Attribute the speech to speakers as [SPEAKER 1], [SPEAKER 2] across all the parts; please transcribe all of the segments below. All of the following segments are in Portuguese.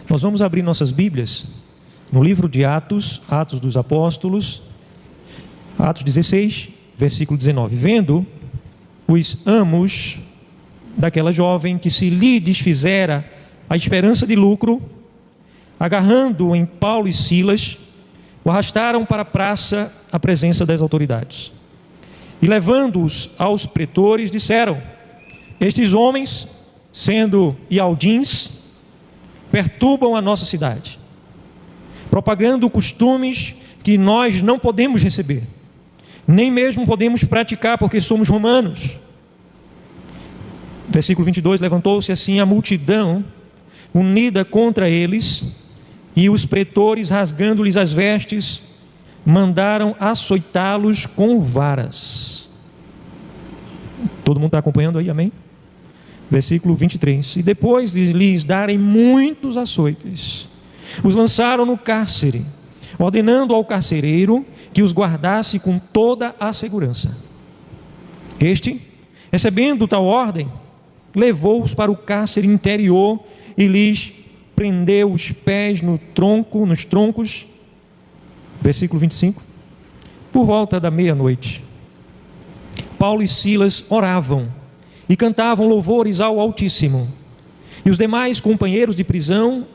[SPEAKER 1] Nós vamos abrir nossas Bíblias no livro de Atos, Atos dos Apóstolos, Atos 16, versículo 19. Vendo os amos daquela jovem que se lhe desfizera a esperança de lucro, agarrando em Paulo e Silas, o arrastaram para a praça à presença das autoridades. E levando-os aos pretores, disseram: estes homens, sendo ialdins, perturbam a nossa cidade, propagando costumes que nós não podemos receber, nem mesmo podemos praticar, porque somos romanos. Versículo 22, levantou-se assim a multidão unida contra eles, e os pretores, rasgando-lhes as vestes, mandaram açoitá-los com varas. Todo mundo está acompanhando aí, amém? Versículo 23, e depois de lhes darem muitos açoites, os lançaram no cárcere, ordenando ao carcereiro que os guardasse com toda a segurança. Este, recebendo tal ordem, levou-os para o cárcere interior e lhes prendeu os pés nos troncos. Versículo 25. Por volta da meia-noite, Paulo e Silas oravam e cantavam louvores ao Altíssimo, e os demais companheiros de prisão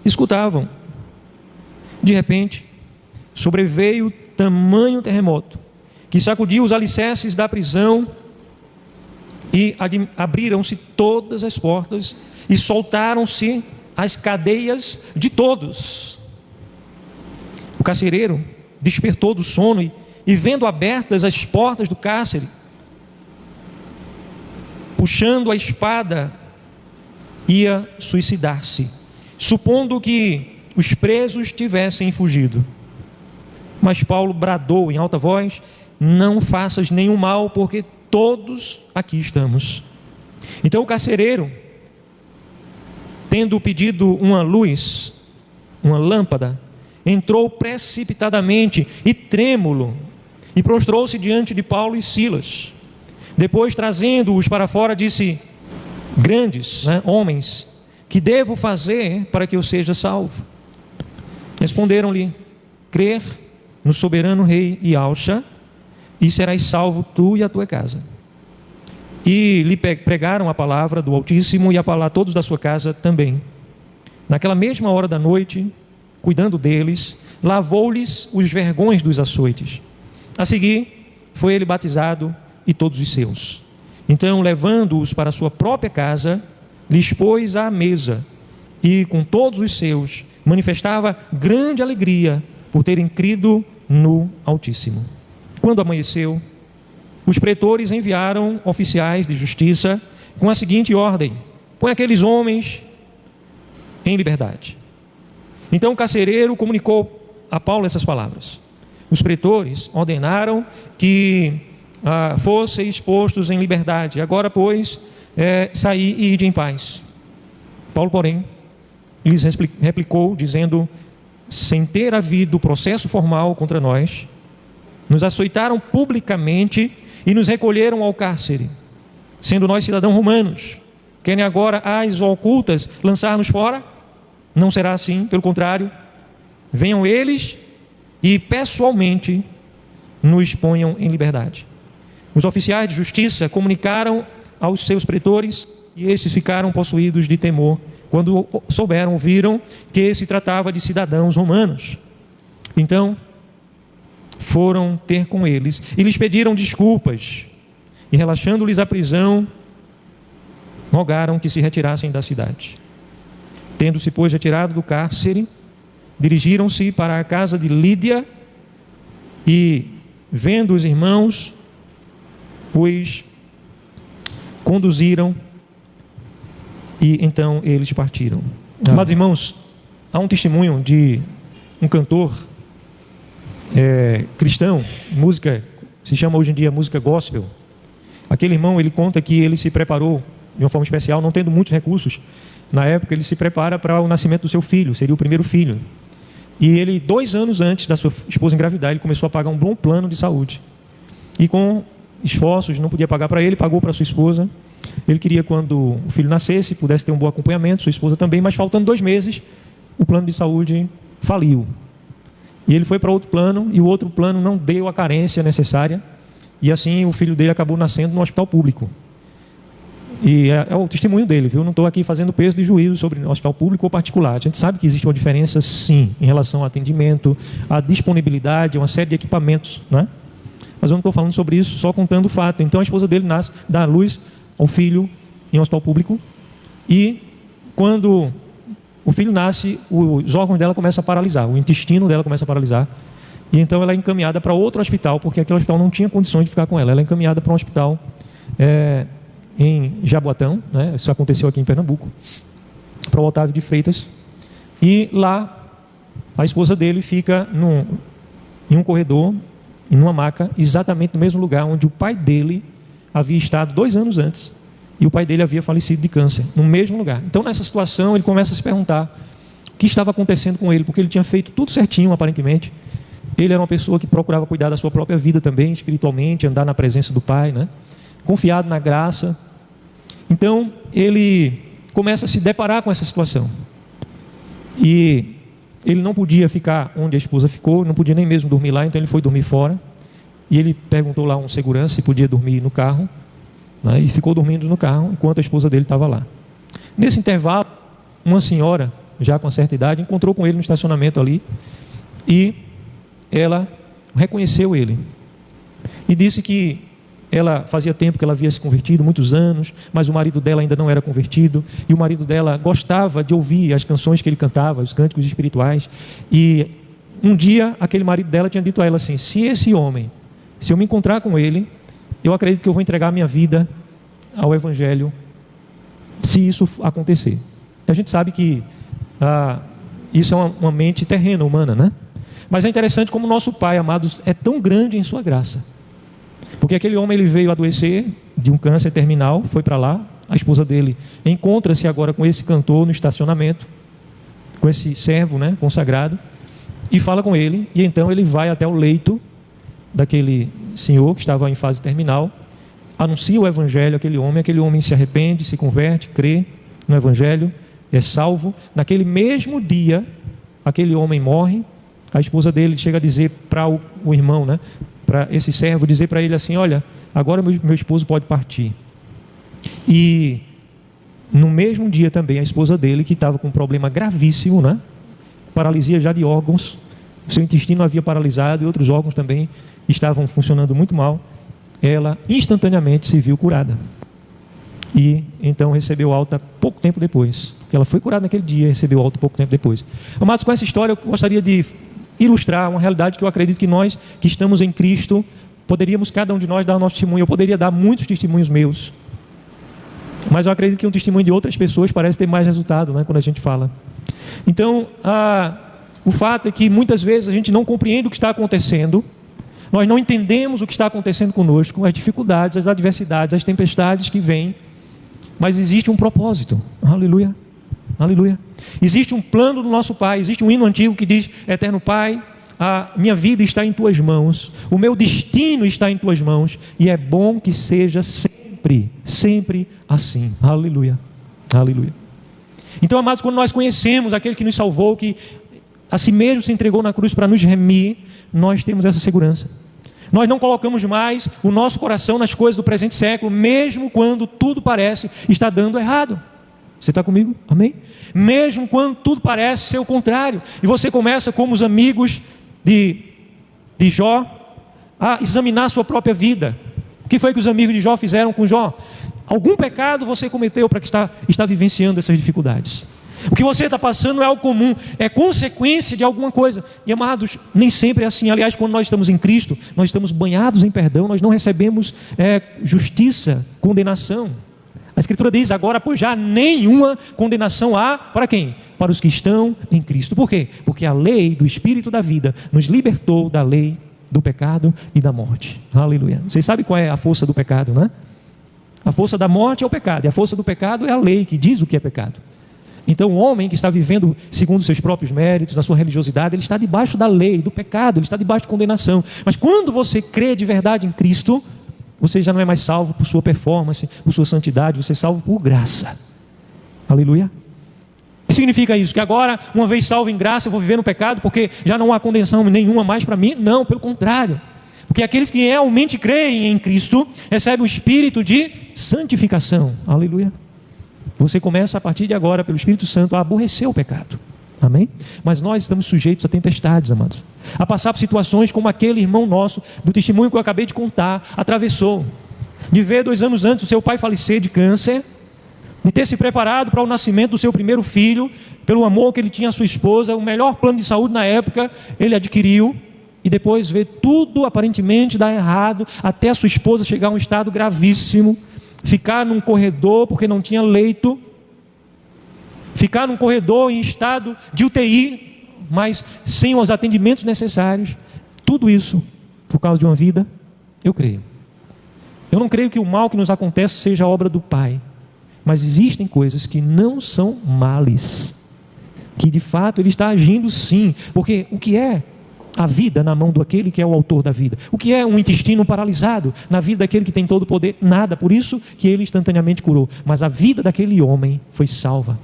[SPEAKER 1] escutavam. De repente, sobreveio tamanho terremoto, que sacudiu os alicerces da prisão, e abriram-se todas as portas, e soltaram-se as cadeias de todos. O carcereiro despertou do sono, e vendo abertas as portas do cárcere, puxando a espada, ia suicidar-se, supondo que os presos tivessem fugido. Mas Paulo bradou em alta voz: não faças nenhum mal, porque todos aqui estamos. Então o carcereiro, tendo pedido uma luz, uma lâmpada, entrou precipitadamente e trêmulo, e prostrou-se diante de Paulo e Silas. Depois, trazendo-os para fora, disse: grandes homens, que devo fazer para que eu seja salvo? Responderam-lhe: crer no soberano rei Yahshua, e serás salvo tu e a tua casa. E lhe pregaram a palavra do Altíssimo, e a palavra todos da sua casa também. Naquela mesma hora da noite, cuidando deles, lavou-lhes os vergões dos açoites. A seguir, foi ele batizado e todos os seus. Então, levando-os para a sua própria casa, lhes pôs à mesa, e com todos os seus manifestava grande alegria por terem crido no Altíssimo. Quando amanheceu, os pretores enviaram oficiais de justiça com a seguinte ordem: põe aqueles homens em liberdade. Então o carcereiro comunicou a Paulo essas palavras. Os pretores ordenaram que fossem expostos em liberdade. Agora, pois, saí e ide em paz. Paulo, porém, lhes replicou, dizendo: sem ter havido processo formal contra nós, nos açoitaram publicamente e nos recolheram ao cárcere. Sendo nós cidadãos romanos, querem agora às ocultas lançar-nos fora? Não será assim, pelo contrário, venham eles e pessoalmente nos ponham em liberdade. Os oficiais de justiça comunicaram aos seus pretores, e estes ficaram possuídos de temor quando ouviram que se tratava de cidadãos romanos. Então foram ter com eles e lhes pediram desculpas, e relaxando-lhes a prisão, rogaram que se retirassem da cidade. Tendo-se, pois, retirado do cárcere, dirigiram-se para a casa de Lídia, e vendo os irmãos, os conduziram, e então eles partiram. Amados irmãos, há um testemunho de um cantor cristão, música, se chama hoje em dia música gospel. Aquele irmão, ele conta que ele se preparou de uma forma especial, não tendo muitos recursos. Na época, ele se prepara para o nascimento do seu filho, seria o primeiro filho. E ele, 2 anos antes da sua esposa engravidar, ele começou a pagar um bom plano de saúde. E com esforços, não podia pagar para ele, pagou para sua esposa. Ele queria, quando o filho nascesse, pudesse ter um bom acompanhamento, sua esposa também, mas faltando 2 meses, o plano de saúde faliu. E ele foi para outro plano, e o outro plano não deu a carência necessária, e assim o filho dele acabou nascendo no hospital público. E é o testemunho dele, viu? Não estou aqui fazendo peso de juízo sobre o hospital público ou particular. A gente sabe que existe uma diferença, sim, em relação ao atendimento, à disponibilidade, uma série de equipamentos, né? Mas eu não estou falando sobre isso, só contando o fato. Então a esposa dele dá à luz ao filho em um hospital público, e quando o filho nasce, os órgãos dela começam a paralisar, o intestino dela começa a paralisar, e então ela é encaminhada para outro hospital, porque aquele hospital não tinha condições de ficar com ela. Ela é encaminhada para um hospital em Jaboatão, né? Isso aconteceu aqui em Pernambuco, para o Otávio de Freitas, e lá a esposa dele fica em um corredor, em uma maca, exatamente no mesmo lugar onde o pai dele havia estado 2 anos antes, e o pai dele havia falecido de câncer, no mesmo lugar. Então, nessa situação, ele começa a se perguntar o que estava acontecendo com ele, porque ele tinha feito tudo certinho, aparentemente. Ele era uma pessoa que procurava cuidar da sua própria vida também, espiritualmente, andar na presença do pai, né? Confiado na graça. Então, ele começa a se deparar com essa situação. E ele não podia ficar onde a esposa ficou, não podia nem mesmo dormir lá, então ele foi dormir fora. E ele perguntou lá a um segurança se podia dormir no carro, né? E ficou dormindo no carro enquanto a esposa dele estava lá. Nesse intervalo, uma senhora, já com certa idade, encontrou com ele no estacionamento ali, e ela reconheceu ele. E disse que ela fazia tempo que ela havia se convertido, muitos anos, mas o marido dela ainda não era convertido, e o marido dela gostava de ouvir as canções que ele cantava, os cânticos espirituais, e um dia aquele marido dela tinha dito a ela assim: se esse homem, se eu me encontrar com ele, eu acredito que eu vou entregar minha vida ao Evangelho, se isso acontecer. A gente sabe que isso é uma mente terrena, humana, né? Mas é interessante como nosso Pai, amados, é tão grande em sua graça. Porque aquele homem, ele veio adoecer de um câncer terminal, foi para lá, a esposa dele encontra-se agora com esse cantor no estacionamento, com esse servo, né, consagrado, e fala com ele, e então ele vai até o leito daquele senhor que estava em fase terminal, anuncia o Evangelho àquele homem se arrepende, se converte, crê no Evangelho, é salvo. Naquele mesmo dia, aquele homem morre. A esposa dele chega a dizer para o irmão, né, para esse servo, dizer para ele assim: olha, agora meu esposo pode partir. E no mesmo dia também, a esposa dele, que estava com um problema gravíssimo, né, paralisia já de órgãos, o seu intestino havia paralisado e outros órgãos também estavam funcionando muito mal, ela instantaneamente se viu curada. E então recebeu alta pouco tempo depois, porque ela foi curada naquele dia e recebeu alta pouco tempo depois. Amados, com essa história eu gostaria de ilustrar uma realidade que eu acredito que nós que estamos em Cristo, poderíamos cada um de nós dar o nosso testemunho. Eu poderia dar muitos testemunhos meus, mas eu acredito que um testemunho de outras pessoas parece ter mais resultado, né, quando a gente fala. Então, o fato é que muitas vezes a gente não compreende o que está acontecendo, nós não entendemos o que está acontecendo conosco, as dificuldades, as adversidades, as tempestades que vêm, mas existe um propósito. Aleluia, aleluia. Existe um plano do nosso Pai, existe um hino antigo que diz: Eterno Pai, a minha vida está em Tuas mãos, o meu destino está em Tuas mãos, e é bom que seja sempre, sempre assim. Aleluia, aleluia. Então, amados, quando nós conhecemos aquele que nos salvou, que a si mesmo se entregou na cruz para nos remir, nós temos essa segurança. Nós não colocamos mais o nosso coração nas coisas do presente século, mesmo quando tudo parece estar dando errado. Você está comigo? Amém? Mesmo quando tudo parece ser o contrário, e você começa, como os amigos de Jó, a examinar a sua própria vida. O que foi que os amigos de Jó fizeram com Jó? Algum pecado você cometeu para que está vivenciando essas dificuldades? O que você está passando é algo comum, é consequência de alguma coisa. E amados, nem sempre é assim. Aliás, quando nós estamos em Cristo, nós estamos banhados em perdão, nós não recebemos justiça, condenação. A Escritura diz: agora, pois já nenhuma condenação há para quem? Para os que estão em Cristo. Por quê? Porque a lei do Espírito da vida nos libertou da lei do pecado e da morte. Aleluia. Vocês sabem qual é a força do pecado, né? A força da morte é o pecado, e a força do pecado é a lei que diz o que é pecado. Então o homem que está vivendo segundo os seus próprios méritos, na sua religiosidade, ele está debaixo da lei, do pecado, ele está debaixo de condenação. Mas quando você crê de verdade em Cristo, Você já não é mais salvo por sua performance, por sua santidade, você é salvo por graça. Aleluia. O que significa isso? Que agora, uma vez salvo em graça, eu vou viver no pecado porque já não há condenação nenhuma mais para mim? Não, pelo contrário. Porque aqueles que realmente creem em Cristo recebem o espírito de santificação. Aleluia. Você começa a partir de agora, pelo Espírito Santo, a aborrecer o pecado. Amém? Mas nós estamos sujeitos a tempestades, amados. A passar por situações como aquele irmão nosso, do testemunho que eu acabei de contar, atravessou. De ver 2 anos antes o seu pai falecer de câncer, de ter se preparado para o nascimento do seu primeiro filho, pelo amor que ele tinha à sua esposa, o melhor plano de saúde na época, ele adquiriu, e depois ver tudo aparentemente dar errado, até a sua esposa chegar a um estado gravíssimo, ficar num corredor porque não tinha leito, ficar num corredor em estado de UTI, mas sem os atendimentos necessários. Tudo isso por causa de uma vida, eu creio. Eu não creio que o mal que nos acontece seja obra do Pai, mas existem coisas que não são males, que de fato Ele está agindo sim, porque o que é a vida na mão daquele que é o autor da vida? O que é um intestino paralisado na vida daquele que tem todo o poder? Nada, por isso que Ele instantaneamente curou, mas a vida daquele homem foi salva.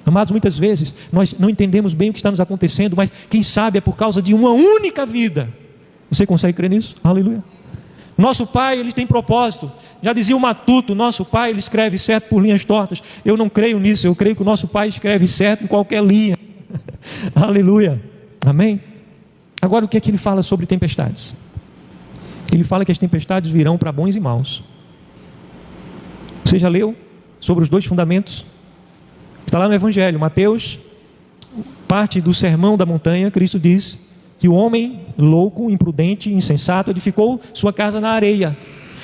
[SPEAKER 1] Amados, muitas vezes nós não entendemos bem o que está nos acontecendo, mas quem sabe é por causa de uma única vida. Você consegue crer nisso? Aleluia. Nosso Pai, Ele tem propósito. Já dizia o Matuto, nosso Pai, Ele escreve certo por linhas tortas. Eu não creio nisso, eu creio que o nosso Pai escreve certo em qualquer linha. Aleluia. Amém? Agora, o que é que Ele fala sobre tempestades? Ele fala que as tempestades virão para bons e maus. Você já leu sobre os 2 fundamentos? Está lá no Evangelho, Mateus, parte do sermão da montanha. Cristo diz que o homem louco, imprudente, insensato, edificou sua casa na areia,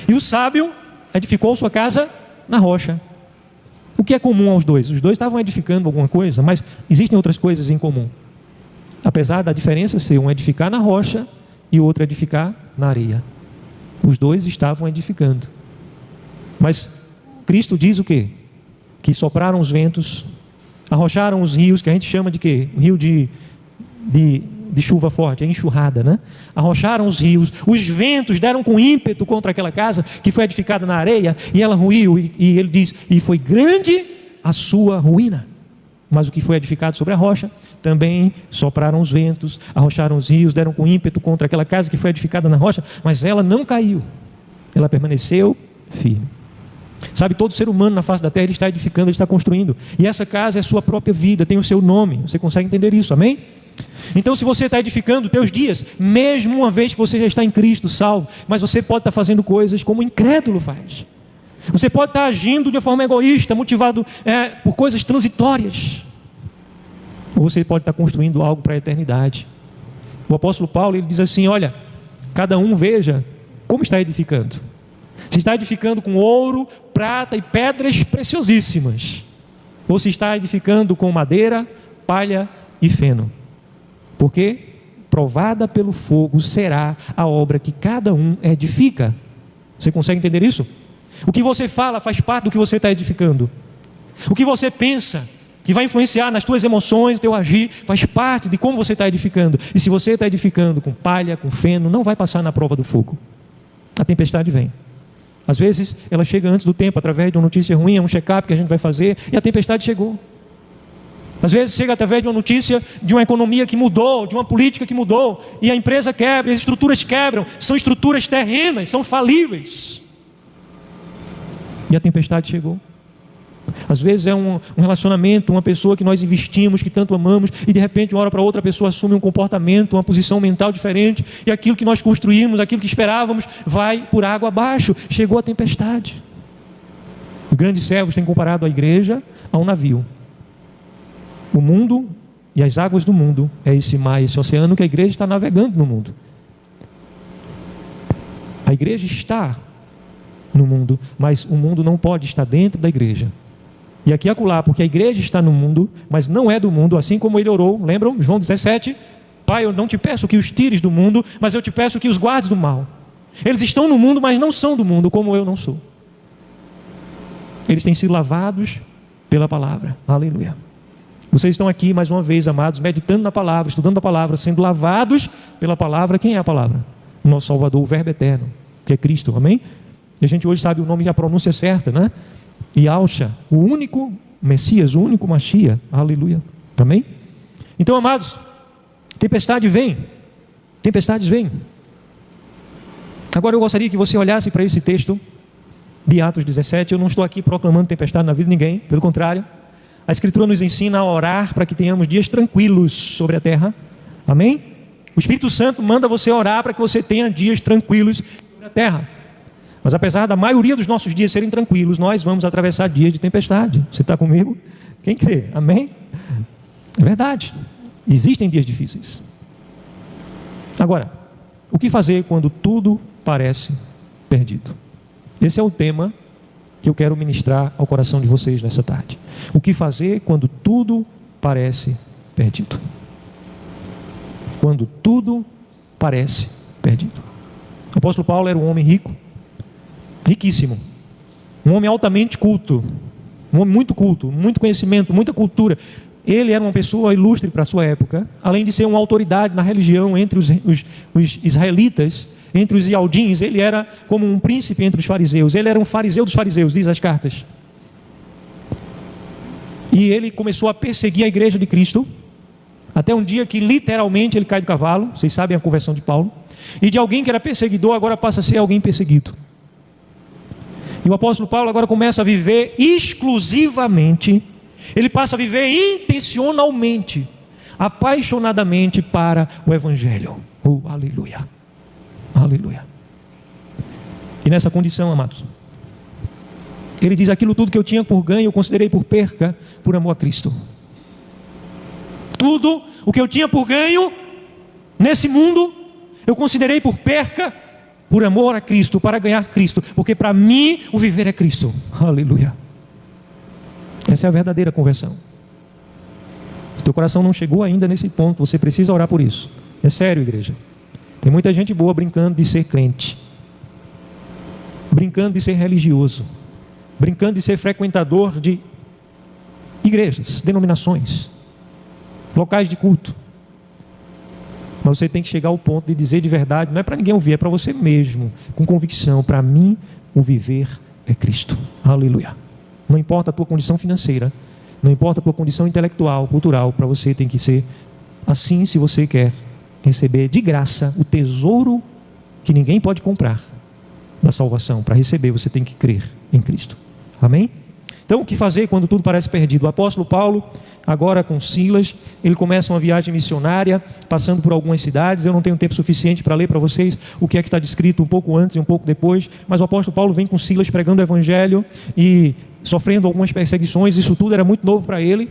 [SPEAKER 1] e o sábio edificou sua casa na rocha. O que é comum aos dois? Os dois estavam edificando alguma coisa, mas existem outras coisas em comum, apesar da diferença ser um edificar na rocha e o outro edificar na areia. Os dois estavam edificando, mas Cristo diz o quê? Que sopraram os ventos, arrocharam os rios, que a gente chama de quê? Rio de chuva forte, é enxurrada, né? Arrocharam os rios, os ventos deram com ímpeto contra aquela casa que foi edificada na areia, e ela ruiu, e ele diz, e foi grande a sua ruína. Mas o que foi edificado sobre a rocha, também sopraram os ventos, arrocharam os rios, deram com ímpeto contra aquela casa que foi edificada na rocha, mas ela não caiu, ela permaneceu firme. Sabe, todo ser humano na face da terra, ele está edificando, ele está construindo, e essa casa é a sua própria vida, tem o seu nome. Você consegue entender isso, amém? Então, se você está edificando teus dias, mesmo uma vez que você já está em Cristo, salvo, mas você pode estar fazendo coisas como o incrédulo faz. Você pode estar agindo de forma egoísta, motivado por coisas transitórias, ou você pode estar construindo algo para a eternidade. O apóstolo Paulo, ele diz assim, olha, cada um veja como está edificando. Se está edificando com ouro, prata e pedras preciosíssimas, ou se está edificando com madeira, palha e feno. Porque provada pelo fogo será a obra que cada um edifica. Você consegue entender isso? O que você fala faz parte do que você está edificando. O que você pensa, que vai influenciar nas tuas emoções, no teu agir, faz parte de como você está edificando. E se você está edificando com palha, com feno, não vai passar na prova do fogo. A tempestade vem. Às vezes ela chega antes do tempo, através de uma notícia ruim, um check-up que a gente vai fazer, e a tempestade chegou. Às vezes chega através de uma notícia de uma economia que mudou, de uma política que mudou, e a empresa quebra, as estruturas quebram, são estruturas terrenas, são falíveis. E a tempestade chegou. Às vezes é um relacionamento, uma pessoa que nós investimos, que tanto amamos, e de repente, de uma hora para outra, a pessoa assume um comportamento, uma posição mental diferente, e aquilo que nós construímos, aquilo que esperávamos, vai por água abaixo. Chegou a tempestade. Os grandes servos têm comparado a igreja a um navio. O mundo e as águas do mundo é esse mar, esse oceano que a igreja está navegando no mundo. A igreja está no mundo, mas o mundo não pode estar dentro da igreja. E aqui acolá, porque a igreja está no mundo, mas não é do mundo, assim como ele orou, lembram? João 17, Pai, eu não te peço que os tires do mundo, mas eu te peço que os guardes do mal. Eles estão no mundo, mas não são do mundo, como eu não sou. Eles têm sido lavados pela palavra, aleluia. Vocês estão aqui, mais uma vez, amados, meditando na palavra, estudando a palavra, sendo lavados pela palavra. Quem é a palavra? O nosso Salvador, o Verbo eterno, que é Cristo, amém? E a gente hoje sabe o nome e a pronúncia certa, né? Yahshua, o único Messias, o único Mashiach. Aleluia. Amém? Então, amados, tempestade vem. Tempestades vêm. Agora eu gostaria que você olhasse para esse texto de Atos 17. Eu não estou aqui proclamando tempestade na vida de ninguém. Pelo contrário, a Escritura nos ensina a orar para que tenhamos dias tranquilos sobre a terra. Amém? O Espírito Santo manda você orar para que você tenha dias tranquilos sobre a terra. Mas apesar da maioria dos nossos dias serem tranquilos, nós vamos atravessar dias de tempestade. Você está comigo? Quem crê? Amém? É verdade. Existem dias difíceis. Agora, o que fazer quando tudo parece perdido? Esse é o tema que eu quero ministrar ao coração de vocês nessa tarde. O que fazer quando tudo parece perdido? Quando tudo parece perdido. O apóstolo Paulo era um homem rico, riquíssimo, um homem altamente culto, um homem muito culto, muito conhecimento, muita cultura. Ele era uma pessoa ilustre para a sua época, além de ser uma autoridade na religião entre os israelitas, entre os ialdins. Ele era como um príncipe entre os fariseus. Ele era um fariseu dos fariseus, diz as cartas. E ele começou a perseguir a igreja de Cristo, até um dia que literalmente ele cai do cavalo. Vocês sabem a conversão de Paulo. E de alguém que era perseguidor, agora passa a ser alguém perseguido. E o apóstolo Paulo agora começa a viver exclusivamente, ele passa a viver intencionalmente, apaixonadamente para o Evangelho. Oh, aleluia, aleluia. E nessa condição, amados, ele diz: aquilo tudo que eu tinha por ganho, eu considerei por perca, por amor a Cristo. Tudo o que eu tinha por ganho, nesse mundo, eu considerei por perca, por amor a Cristo, para ganhar Cristo, porque para mim o viver é Cristo. Aleluia. Essa é a verdadeira conversão. Se teu coração não chegou ainda nesse ponto, você precisa orar por isso. É sério, igreja. Tem muita gente boa brincando de ser crente, brincando de ser religioso, brincando de ser frequentador de igrejas, denominações, locais de culto. Mas você tem que chegar ao ponto de dizer de verdade, não é para ninguém ouvir, é para você mesmo, com convicção: para mim o viver é Cristo. Aleluia. Não importa a tua condição financeira, não importa a tua condição intelectual, cultural, para você tem que ser assim. Se você quer receber de graça o tesouro que ninguém pode comprar da salvação, para receber você tem que crer em Cristo. Amém? Então, o que fazer quando tudo parece perdido? O apóstolo Paulo, agora com Silas, ele começa uma viagem missionária, passando por algumas cidades. Eu não tenho tempo suficiente para ler para vocês o que é que está descrito um pouco antes e um pouco depois, mas o apóstolo Paulo vem com Silas pregando o Evangelho e sofrendo algumas perseguições. Isso tudo era muito novo para ele.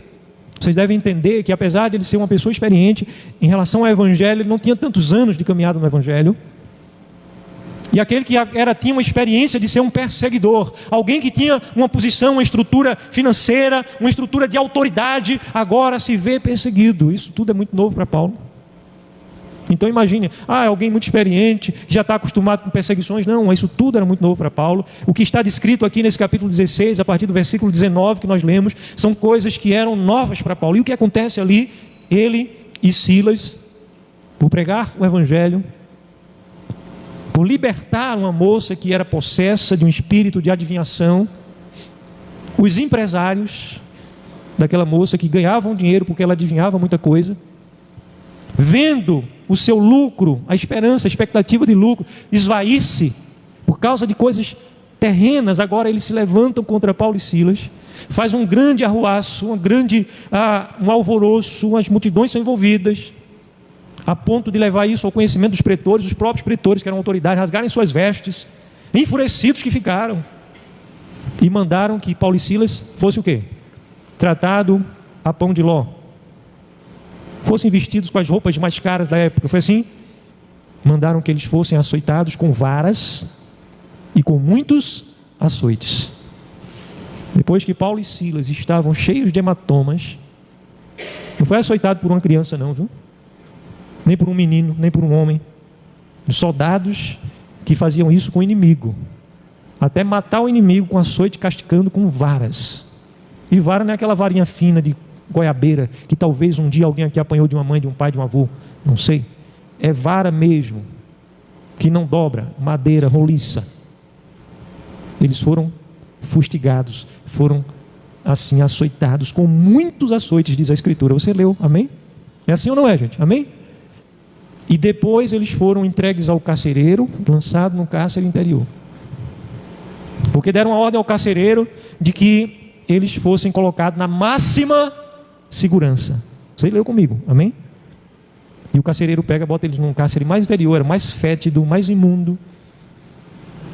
[SPEAKER 1] Vocês devem entender que, apesar de ele ser uma pessoa experiente em relação ao Evangelho, ele não tinha tantos anos de caminhada no Evangelho. E aquele que tinha uma experiência de ser um perseguidor, alguém que tinha uma posição, uma estrutura financeira, uma estrutura de autoridade, agora se vê perseguido. Isso tudo é muito novo para Paulo. Então imagine, alguém muito experiente, já está acostumado com perseguições. Não, isso tudo era muito novo para Paulo. O que está descrito aqui nesse capítulo 16, a partir do versículo 19 que nós lemos, são coisas que eram novas para Paulo. E o que acontece ali? Ele e Silas, por pregar o Evangelho, por libertar uma moça que era possessa de um espírito de adivinhação, os empresários daquela moça que ganhavam dinheiro porque ela adivinhava muita coisa, vendo o seu lucro, a esperança, a expectativa de lucro esvair-se por causa de coisas terrenas, agora eles se levantam contra Paulo e Silas, faz um grande arruaço, um alvoroço, as multidões são envolvidas, a ponto de levar isso ao conhecimento dos pretores, os próprios pretores, que eram autoridades, rasgarem suas vestes, enfurecidos que ficaram, e mandaram que Paulo e Silas fossem o quê? Tratado a pão de ló, fossem vestidos com as roupas mais caras da época. Foi assim? Mandaram que eles fossem açoitados com varas e com muitos açoites. Depois que Paulo e Silas estavam cheios de hematomas, não foi açoitado por uma criança não, viu? Nem por um menino, nem por um homem. Os soldados que faziam isso com o inimigo, até matar o inimigo com açoite, castigando com varas. E vara não é aquela varinha fina de goiabeira que talvez um dia alguém aqui apanhou de uma mãe, de um pai, de um avô, não sei. É vara mesmo, que não dobra, madeira roliça. Eles foram fustigados, foram assim açoitados, com muitos açoites, diz a Escritura. Você leu, amém? É assim ou não é, gente? Amém? E depois eles foram entregues ao carcereiro, lançados no cárcere interior. Porque deram a ordem ao carcereiro de que eles fossem colocados na máxima segurança. Você leu comigo, amém? E o carcereiro pega, bota eles num cárcere mais interior, mais fétido, mais imundo,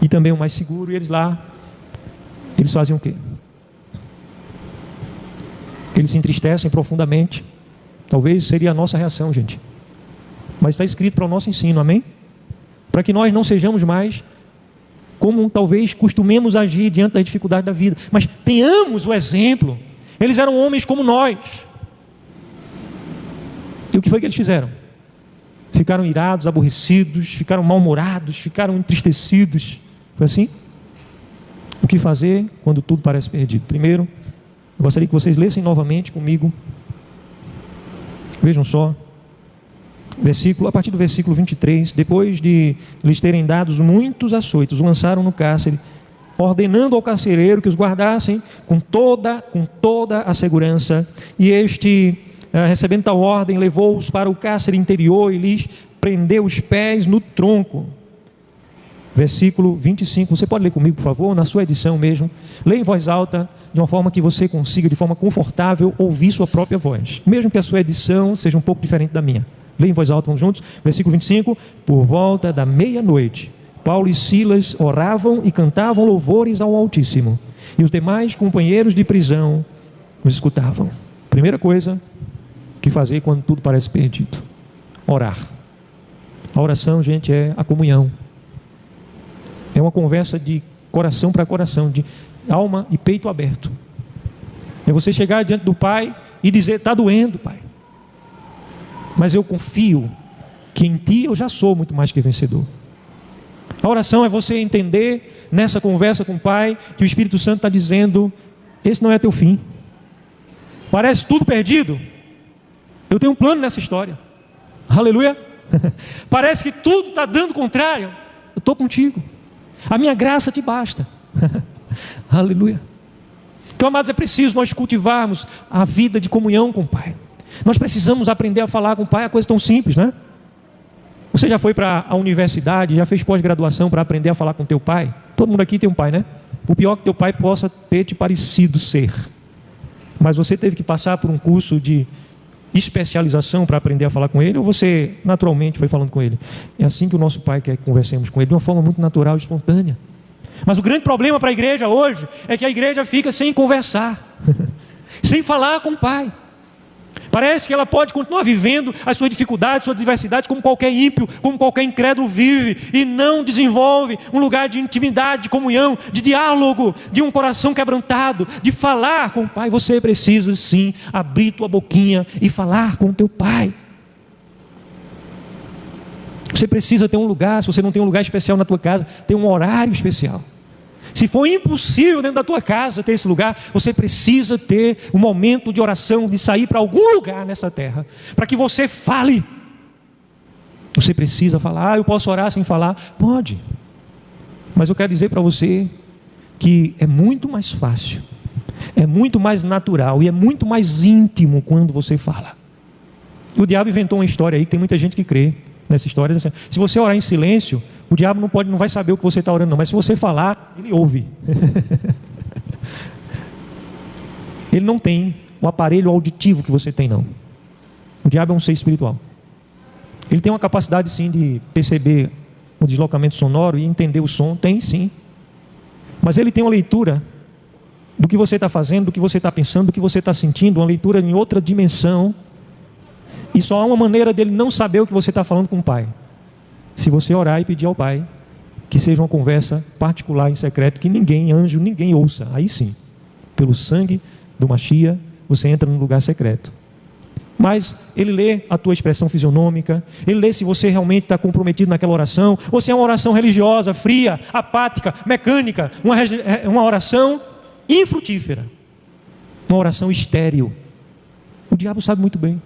[SPEAKER 1] e também o mais seguro, e eles lá, eles fazem o quê? Eles se entristecem profundamente. Talvez seria a nossa reação, gente. Mas está escrito para o nosso ensino, amém? Para que nós não sejamos mais como talvez costumemos agir diante das dificuldades da vida, mas tenhamos o exemplo. Eles eram homens como nós. E o que foi que eles fizeram? Ficaram irados, aborrecidos, ficaram mal-humorados, ficaram entristecidos. Foi assim? O que fazer quando tudo parece perdido? Primeiro, eu gostaria que vocês lessem novamente comigo. Vejam só. A partir do versículo 23, depois de lhes terem dados muitos açoites, os lançaram no cárcere, ordenando ao carcereiro que os guardassem com toda a segurança. E este, recebendo tal ordem, levou-os para o cárcere interior e lhes prendeu os pés no tronco. Versículo 25, você pode ler comigo, por favor, na sua edição mesmo. Leia em voz alta, de uma forma que você consiga, de forma confortável, ouvir sua própria voz, mesmo que a sua edição seja um pouco diferente da minha. Leia em voz alta, vamos juntos. Versículo 25, por volta da meia-noite, Paulo e Silas oravam e cantavam louvores ao Altíssimo, e os demais companheiros de prisão os escutavam. Primeira coisa que fazer quando tudo parece perdido: orar. A oração, gente, é a comunhão. É uma conversa de coração para coração, de alma e peito aberto. É você chegar diante do Pai e dizer: está doendo, Pai, mas eu confio que em Ti eu já sou muito mais que vencedor. A oração é você entender nessa conversa com o Pai que o Espírito Santo está dizendo: esse não é teu fim. Parece tudo perdido. Eu tenho um plano nessa história. Aleluia. Parece que tudo está dando contrário. Eu estou contigo. A minha graça te basta. Aleluia. Então, amados, é preciso nós cultivarmos a vida de comunhão com o Pai. Nós precisamos aprender a falar com o Pai. É coisa tão simples, né? Você já foi para a universidade, já fez pós-graduação para aprender a falar com teu pai? Todo mundo aqui tem um pai, né? O pior que teu pai possa ter te parecido ser. Mas você teve que passar por um curso de especialização para aprender a falar com ele, ou você naturalmente foi falando com ele? É assim que o nosso Pai quer que conversemos com ele, de uma forma muito natural e espontânea. Mas o grande problema para a igreja hoje é que a igreja fica sem conversar, sem falar com o Pai. Parece que ela pode continuar vivendo as suas dificuldades, suas diversidades, como qualquer ímpio, como qualquer incrédulo vive, e não desenvolve um lugar de intimidade, de comunhão, de diálogo, de um coração quebrantado, de falar com o Pai. Você precisa sim abrir tua boquinha e falar com o teu Pai. Você precisa ter um lugar. Se você não tem um lugar especial na tua casa, tem um horário especial. Se for impossível dentro da tua casa ter esse lugar, você precisa ter um momento de oração, de sair para algum lugar nessa terra, para que você fale. Você precisa falar. Eu posso orar sem falar? Pode. Mas eu quero dizer para você que é muito mais fácil, é muito mais natural e é muito mais íntimo quando você fala. O diabo inventou uma história aí, que tem muita gente que crê nessa história. Se você orar em silêncio, o diabo não vai saber o que você está orando, não. Mas se você falar, ele ouve. Ele não tem o aparelho auditivo que você tem, não. O diabo é um ser espiritual. Ele tem uma capacidade, sim, de perceber o deslocamento sonoro e entender o som. Tem, sim. Mas ele tem uma leitura do que você está fazendo, do que você está pensando, do que você está sentindo, uma leitura em outra dimensão. E só há uma maneira dele não saber o que você está falando com o Pai: se você orar e pedir ao Pai que seja uma conversa particular em secreto, que ninguém, anjo, ninguém ouça. Aí sim, pelo sangue do Machia, você entra num lugar secreto. Mas ele lê a tua expressão fisionômica, ele lê se você realmente está comprometido naquela oração, ou se é uma oração religiosa, fria, apática, mecânica, uma oração infrutífera, uma oração estéril. O diabo sabe muito bem.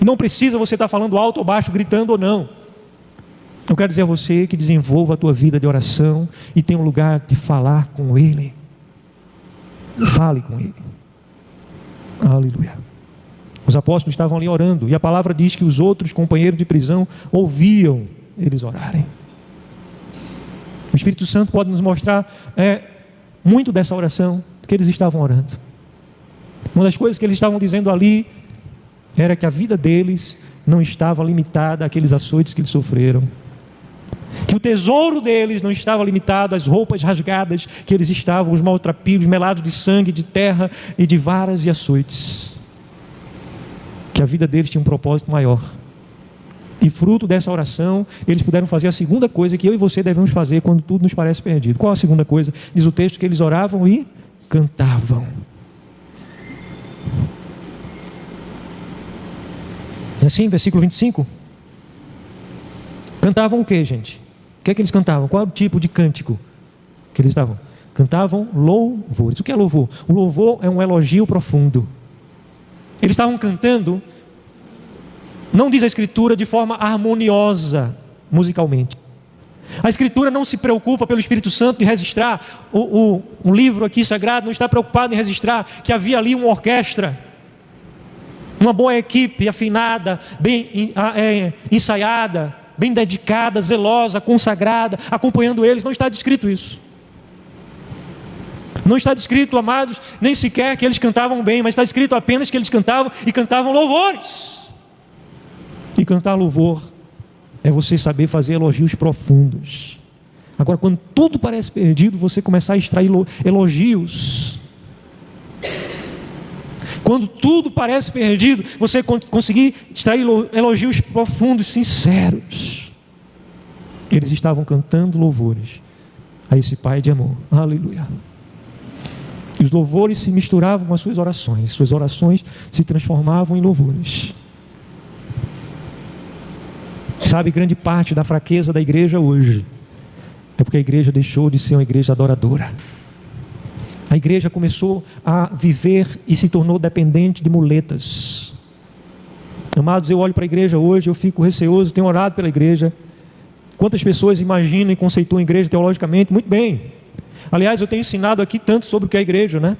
[SPEAKER 1] Não precisa você estar falando alto ou baixo, gritando ou não. Eu quero dizer a você que desenvolva a tua vida de oração e tenha um lugar de falar com Ele. Fale com Ele. Aleluia. Os apóstolos estavam ali orando, e a palavra diz que os outros companheiros de prisão ouviam eles orarem. O Espírito Santo pode nos mostrar muito dessa oração que eles estavam orando. Uma das coisas que eles estavam dizendo ali era que a vida deles não estava limitada àqueles açoites que eles sofreram, que o tesouro deles não estava limitado às roupas rasgadas que eles estavam, os maltrapilhos melados de sangue, de terra e de varas e açoites, que a vida deles tinha um propósito maior. E fruto dessa oração, eles puderam fazer a segunda coisa que eu e você devemos fazer quando tudo nos parece perdido. Qual a segunda coisa? Diz o texto que eles oravam e cantavam. E assim, versículo 25. Cantavam o que, gente? O que é que eles cantavam? Qual é o tipo de cântico que eles davam? Cantavam louvores. O que é louvor? O louvor é um elogio profundo. Eles estavam cantando, não diz a Escritura, de forma harmoniosa musicalmente. A Escritura não se preocupa pelo Espírito Santo de registrar, um livro aqui sagrado não está preocupado em registrar que havia ali uma orquestra, uma boa equipe afinada, bem ensaiada, bem dedicada, zelosa, consagrada, acompanhando eles. Não está descrito isso. Não está descrito, amados, nem sequer que eles cantavam bem, mas está escrito apenas que eles cantavam e cantavam louvores. E cantar louvor é você saber fazer elogios profundos. Agora, quando tudo parece perdido, você começar a extrair elogios. Quando tudo parece perdido, você conseguir extrair elogios profundos, sinceros. Eles estavam cantando louvores a esse Pai de amor. Aleluia. E os louvores se misturavam com as suas orações se transformavam em louvores. Sabe, grande parte da fraqueza da igreja hoje é porque a igreja deixou de ser uma igreja adoradora. A igreja começou a viver e se tornou dependente de muletas. Amados, eu olho para a igreja hoje, eu fico receoso, tenho orado pela igreja. Quantas pessoas imaginam e conceituam a igreja teologicamente? Muito bem. Aliás, eu tenho ensinado aqui tanto sobre o que é a igreja, né?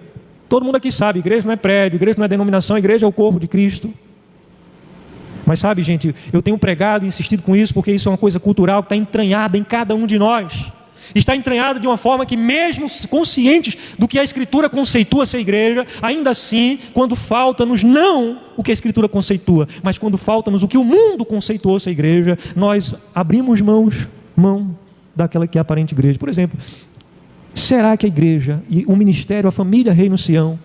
[SPEAKER 1] Todo mundo aqui sabe, igreja não é prédio, igreja não é denominação, igreja é o corpo de Cristo. Mas sabe, gente, eu tenho pregado e insistido com isso porque isso é uma coisa cultural que está entranhada em cada um de nós. Está entranhada de uma forma que, mesmo conscientes do que a Escritura conceitua ser igreja, ainda assim, quando falta-nos não o que a Escritura conceitua, mas quando falta-nos o que o mundo conceituou ser igreja, nós abrimos mão daquela que é a aparente igreja. Por exemplo, será que a igreja e o ministério, a família Reino Sião,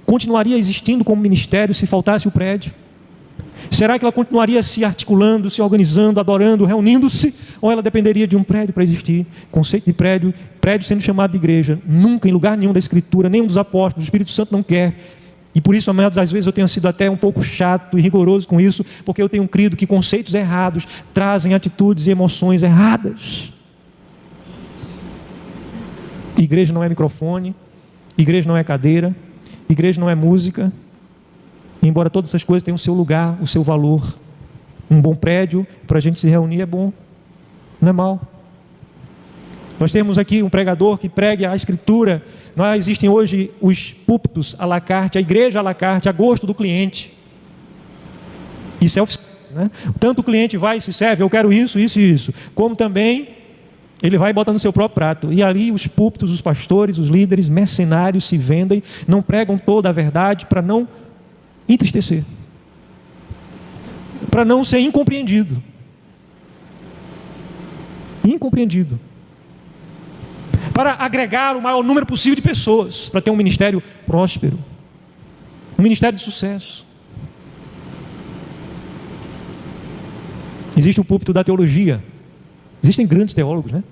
[SPEAKER 1] continuaria existindo como ministério se faltasse o prédio? Será que ela continuaria se articulando, se organizando, adorando, reunindo-se? Ou ela dependeria de um prédio para existir? Conceito de prédio sendo chamado de igreja. Nunca, em lugar nenhum da Escritura, nenhum dos apóstolos, o Espírito Santo não quer. E por isso, amados, às vezes eu tenho sido até um pouco chato e rigoroso com isso, porque eu tenho crido que conceitos errados trazem atitudes e emoções erradas. Igreja não é microfone, igreja não é cadeira, igreja não é música. Embora todas essas coisas tenham o seu lugar, o seu valor. Um bom prédio para a gente se reunir é bom, não é mal. Nós temos aqui um pregador que pregue a Escritura. Não existem hoje os púlpitos à la carte, a igreja à la carte, a gosto do cliente. Isso é oficial, né? Tanto o cliente vai e se serve, eu quero isso, isso e isso, como também ele vai e bota no seu próprio prato. E ali os púlpitos, os pastores, os líderes, mercenários se vendem, não pregam toda a verdade para não entristecer, para não ser incompreendido, para agregar o maior número possível de pessoas, para ter um ministério próspero, um ministério de sucesso. Existe o púlpito da teologia, existem grandes teólogos, né?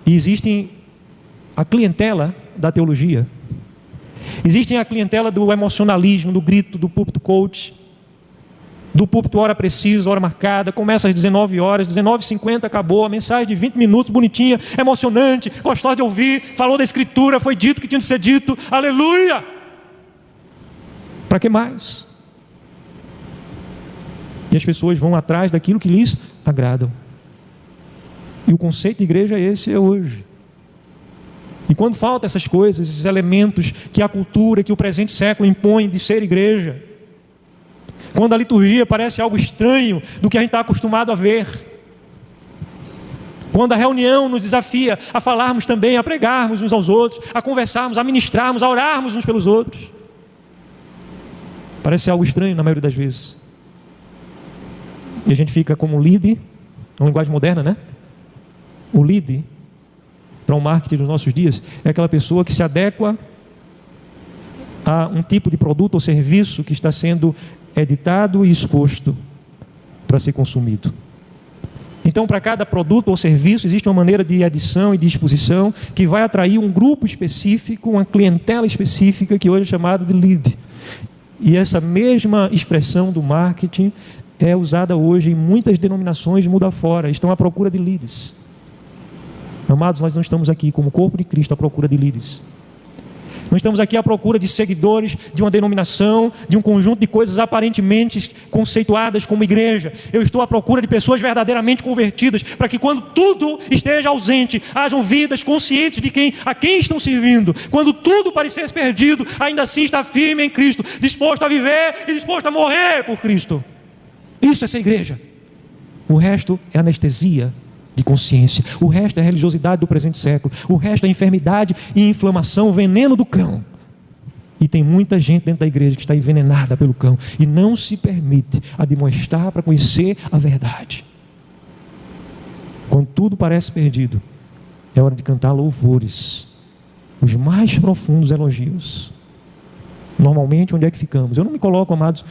[SPEAKER 1] E existem a clientela da teologia. Existem a clientela do emocionalismo, do grito, do púlpito coach, do púlpito hora precisa, hora marcada, começa às 19 horas, 19h50 acabou, a mensagem de 20 minutos, bonitinha, emocionante, gostosa de ouvir, falou da Escritura, foi dito o que tinha de ser dito, aleluia! Para que mais? E as pessoas vão atrás daquilo que lhes agradam. E o conceito de igreja esse é hoje. E quando faltam essas coisas, esses elementos que a cultura, que o presente século impõe de ser igreja, quando a liturgia parece algo estranho do que a gente está acostumado a ver, quando a reunião nos desafia a falarmos também, a pregarmos uns aos outros, a conversarmos, a ministrarmos, a orarmos uns pelos outros, parece algo estranho na maioria das vezes. E a gente fica como lead, uma linguagem moderna, né? O lead, para o marketing dos nossos dias, é aquela pessoa que se adequa a um tipo de produto ou serviço que está sendo editado e exposto para ser consumido. Então, para cada produto ou serviço, existe uma maneira de adição e de exposição que vai atrair um grupo específico, uma clientela específica, que hoje é chamada de lead. E essa mesma expressão do marketing é usada hoje em muitas denominações de mundo afora. Estão à procura de leads. Amados, nós não estamos aqui como corpo de Cristo à procura de leads. Não estamos aqui à procura de seguidores de uma denominação, de um conjunto de coisas aparentemente conceituadas como igreja. Eu estou à procura de pessoas verdadeiramente convertidas, para que quando tudo esteja ausente, hajam vidas conscientes de a quem estão servindo. Quando tudo parecer perdido, ainda assim está firme em Cristo, disposto a viver e disposto a morrer por Cristo. Isso é ser igreja. O resto é anestesia de consciência. O resto é a religiosidade do presente século. O resto é enfermidade e inflamação, o veneno do cão. E tem muita gente dentro da igreja que está envenenada pelo cão e não se permite admoestar para conhecer a verdade. Quando tudo parece perdido, é hora de cantar louvores, os mais profundos elogios. Normalmente, onde é que ficamos? Eu não me coloco, amados,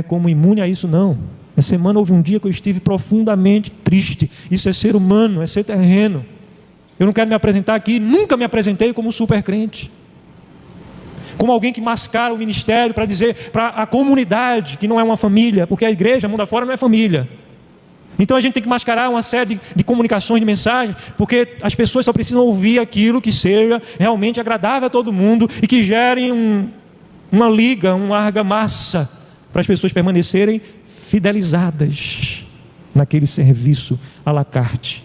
[SPEAKER 1] como imune a isso, não. Essa semana houve um dia que eu estive profundamente triste. Isso é ser humano, é ser terreno. Eu não quero me apresentar aqui, nunca me apresentei como super crente, como alguém que mascara o ministério para dizer para a comunidade que não é uma família, porque a igreja, mundo afora, não é família. Então a gente tem que mascarar uma série de comunicações, de mensagens, porque as pessoas só precisam ouvir aquilo que seja realmente agradável a todo mundo e que gere uma liga, uma argamassa para as pessoas permanecerem fidelizadas naquele serviço à la carte.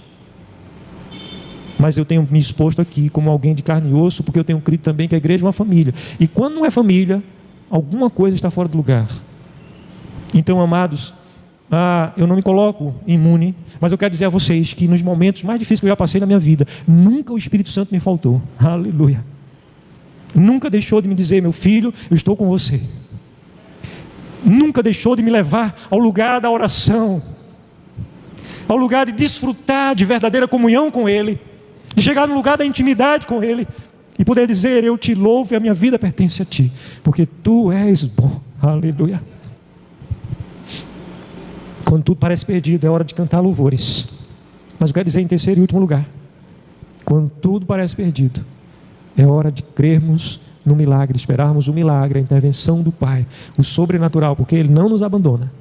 [SPEAKER 1] Mas eu tenho me exposto aqui como alguém de carne e osso, porque eu tenho crido também que a igreja é uma família. E quando não é família, alguma coisa está fora do lugar. Então, amados, eu não me coloco imune, mas eu quero dizer a vocês que nos momentos mais difíceis que eu já passei na minha vida, nunca o Espírito Santo me faltou. Aleluia. Nunca deixou de me dizer: meu filho, eu estou com você. Nunca deixou de me levar ao lugar da oração, ao lugar de desfrutar de verdadeira comunhão com Ele, de chegar no lugar da intimidade com Ele e poder dizer: eu te louvo e a minha vida pertence a Ti, porque Tu és bom. Aleluia. Quando tudo parece perdido, é hora de cantar louvores. Mas eu quero dizer em terceiro e último lugar, quando tudo parece perdido, é hora de crermos no milagre, esperarmos o milagre, a intervenção do Pai, o sobrenatural, porque Ele não nos abandona.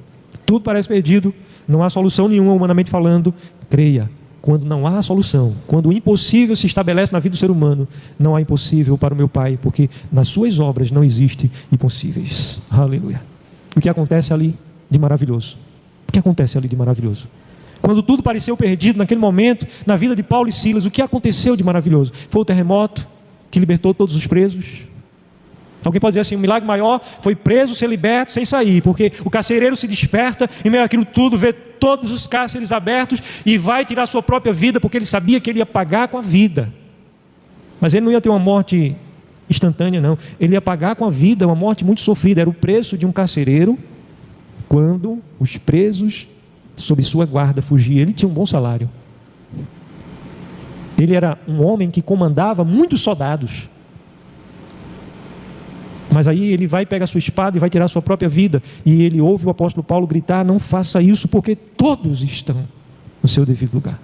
[SPEAKER 1] Tudo parece perdido, não há solução nenhuma humanamente falando. Creia, quando não há solução, quando o impossível se estabelece na vida do ser humano, não há impossível para o meu Pai, porque nas suas obras não existem impossíveis. Aleluia. O que acontece ali de maravilhoso? O que acontece ali de maravilhoso? Quando tudo pareceu perdido naquele momento, na vida de Paulo e Silas, o que aconteceu de maravilhoso? Foi o terremoto que libertou todos os presos. Alguém pode dizer assim: o milagre maior foi preso, ser liberto, sem sair, porque o carcereiro se desperta em meio àquilo tudo, vê todos os cárceres abertos e vai tirar sua própria vida, porque ele sabia que ele ia pagar com a vida. Mas ele não ia ter uma morte instantânea, não. Ele ia pagar com a vida, uma morte muito sofrida. Era o preço de um carcereiro quando os presos sob sua guarda fugiam. Ele tinha um bom salário. Ele era um homem que comandava muitos soldados. Mas aí ele vai pegar sua espada e vai tirar sua própria vida. E ele ouve o apóstolo Paulo gritar: não faça isso, porque todos estão no seu devido lugar.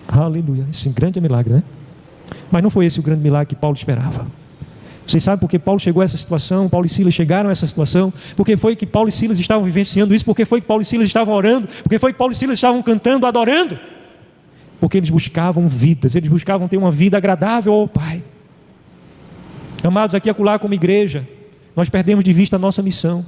[SPEAKER 1] Aleluia. Esse grande milagre, né? Mas não foi esse o grande milagre que Paulo esperava. Vocês sabem por que Paulo chegou a essa situação? Paulo e Silas chegaram a essa situação? Por que foi que Paulo e Silas estavam vivenciando isso? Por que foi que Paulo e Silas estavam orando? Por que foi que Paulo e Silas estavam cantando, adorando? Porque eles buscavam vidas, eles buscavam ter uma vida agradável ao Pai. Amados, aqui e acolá como igreja, nós perdemos de vista a nossa missão.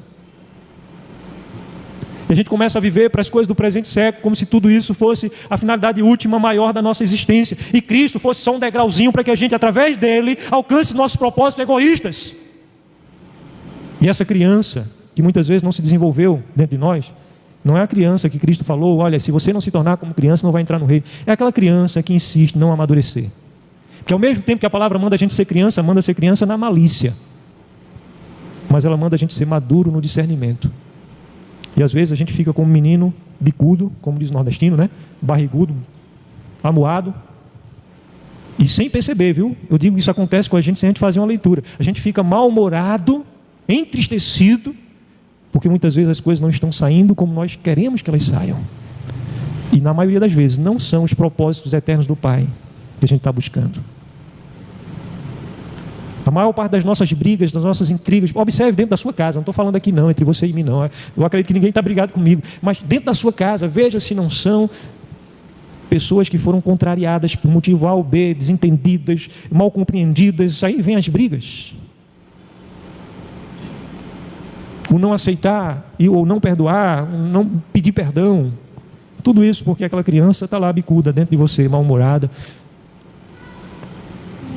[SPEAKER 1] E a gente começa a viver para as coisas do presente século como se tudo isso fosse a finalidade última, maior da nossa existência. E Cristo fosse só um degrauzinho para que a gente, através dele, alcance nossos propósitos egoístas. E essa criança, que muitas vezes não se desenvolveu dentro de nós, não é a criança que Cristo falou, olha, se você não se tornar como criança, não vai entrar no reino. É aquela criança que insiste em não amadurecer. Porque ao mesmo tempo que a palavra manda a gente ser criança, manda ser criança na malícia. Mas ela manda a gente ser maduro no discernimento. E às vezes a gente fica como um menino bicudo, como diz o nordestino, né? Barrigudo, amuado, e sem perceber, viu? Eu digo que isso acontece com a gente sem a gente fazer uma leitura. A gente fica mal-humorado, entristecido, porque muitas vezes as coisas não estão saindo como nós queremos que elas saiam. E na maioria das vezes não são os propósitos eternos do Pai que a gente está buscando. A maior parte das nossas brigas, das nossas intrigas, observe dentro da sua casa, não estou falando aqui não, entre você e mim não, eu acredito que ninguém está brigado comigo, mas dentro da sua casa, veja se não são pessoas que foram contrariadas por motivo A ou B, desentendidas, mal compreendidas, aí vem as brigas. O não aceitar, ou não perdoar, o não pedir perdão, tudo isso porque aquela criança está lá bicuda dentro de você, mal-humorada.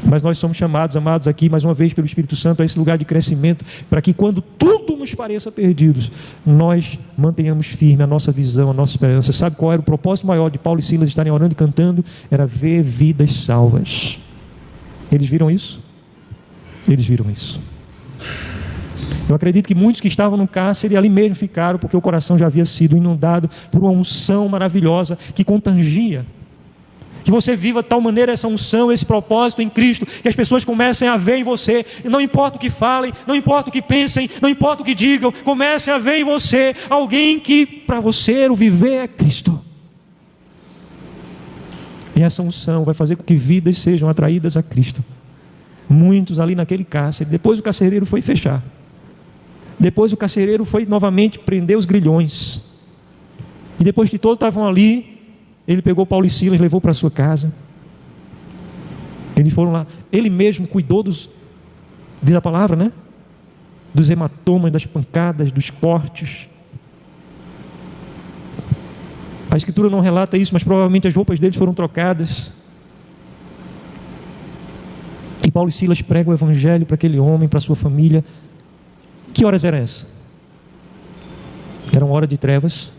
[SPEAKER 1] Mas nós somos chamados, amados aqui, mais uma vez pelo Espírito Santo, a esse lugar de crescimento, para que quando tudo nos pareça perdidos, nós mantenhamos firme a nossa visão, a nossa esperança. Sabe qual era o propósito maior de Paulo e Silas estarem orando e cantando? Era ver vidas salvas. Eles viram isso? Eles viram isso. Eu acredito que muitos que estavam no cárcere ali mesmo ficaram, porque o coração já havia sido inundado por uma unção maravilhosa que contagia. Que você viva de tal maneira essa unção, esse propósito em Cristo, que as pessoas comecem a ver em você, e não importa o que falem, não importa o que pensem, não importa o que digam, comecem a ver em você alguém que para você o viver é Cristo. E essa unção vai fazer com que vidas sejam atraídas a Cristo. Muitos ali naquele cárcere, depois o carcereiro foi fechar. Depois o carcereiro foi novamente prender os grilhões. E depois que todos estavam ali, ele pegou Paulo e Silas, levou para a sua casa. Eles foram lá. Ele mesmo cuidou diz a palavra, né? Dos hematomas, das pancadas, dos cortes. A Escritura não relata isso, mas provavelmente as roupas deles foram trocadas. E Paulo e Silas pregam o Evangelho para aquele homem, para a sua família. Que horas era essa? Era uma hora de trevas.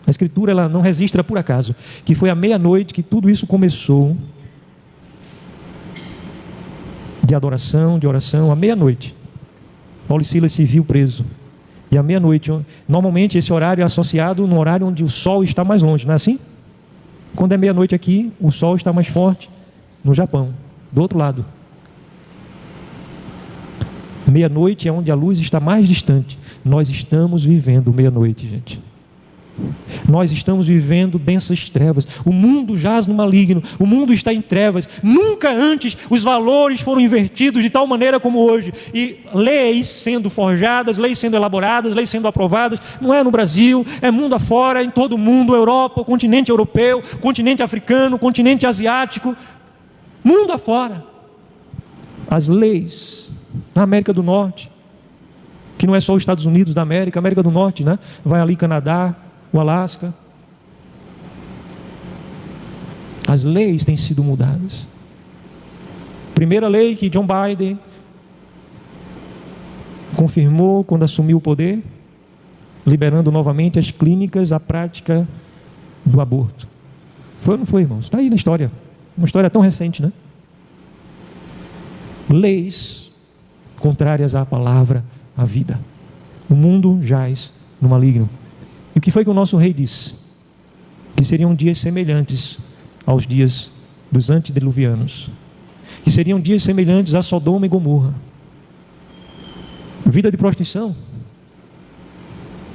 [SPEAKER 1] A Escritura ela não registra por acaso, que foi à meia-noite que tudo isso começou, de adoração, de oração, à meia-noite. Paulo e Silas se viu preso. E à meia-noite, normalmente esse horário é associado no horário onde o sol está mais longe, não é assim? Quando é meia-noite aqui, o sol está mais forte no Japão, do outro lado. Meia-noite é onde a luz está mais distante. Nós estamos vivendo meia-noite, gente. Nós estamos vivendo densas trevas. O mundo jaz no maligno. O mundo está em trevas. Nunca antes os valores foram invertidos de tal maneira como hoje. E leis sendo forjadas, leis sendo elaboradas, leis sendo aprovadas. Não é no Brasil, é mundo afora, em todo o mundo. Europa, o continente europeu, o continente africano, o continente asiático. Mundo afora. As leis na América do Norte, que não é só os Estados Unidos da América, América do Norte, né? Vai ali Canadá, o Alasca. As leis têm sido mudadas. Primeira lei que John Biden confirmou quando assumiu o poder, liberando novamente as clínicas à prática do aborto. Foi ou não foi, irmãos? Está aí na história. Uma história tão recente, né? Leis contrárias à palavra, à vida. O mundo jaz no maligno. E o que foi que o nosso rei disse? Que seriam dias semelhantes aos dias dos antediluvianos. Que seriam dias semelhantes a Sodoma e Gomorra. Vida de prostituição.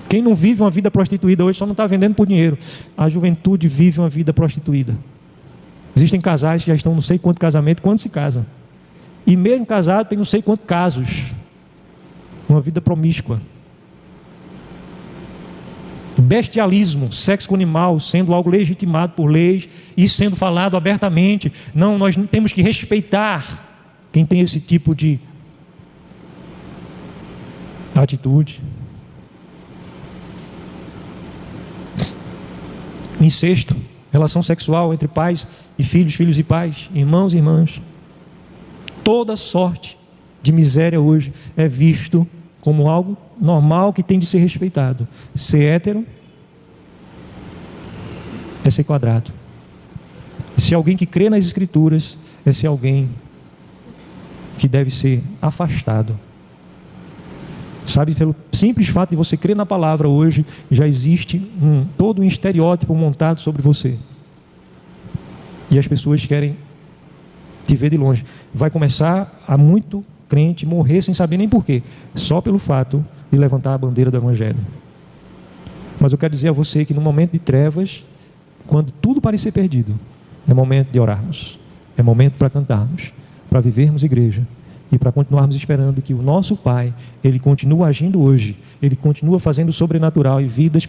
[SPEAKER 1] Quem não vive uma vida prostituída hoje só não está vendendo por dinheiro. A juventude vive uma vida prostituída. Existem casais que já estão não sei quanto casamento, quando se casam. E mesmo casado tem não sei quantos casos. Uma vida promíscua. Bestialismo, sexo com animal, sendo algo legitimado por leis e sendo falado abertamente. Não, nós temos que respeitar quem tem esse tipo de atitude. incesto, relação sexual entre pais e filhos, filhos e pais, irmãos e irmãs. Toda sorte de miséria hoje é visto como algo normal que tem de ser respeitado. Ser hétero é ser quadrado. Se alguém que crê nas Escrituras é ser alguém que deve ser afastado. Sabe, pelo simples fato de você crer na palavra hoje, já existe todo um estereótipo montado sobre você. E as pessoas querem te ver de longe. Vai começar a muito crente morrer sem saber nem porquê, só pelo fato de levantar a bandeira do Evangelho. Mas eu quero dizer a você que no momento de trevas, quando tudo parecer perdido, é momento de orarmos, é momento para cantarmos, para vivermos igreja e para continuarmos esperando que o nosso Pai, Ele continua agindo hoje, Ele continua fazendo o sobrenatural e vidas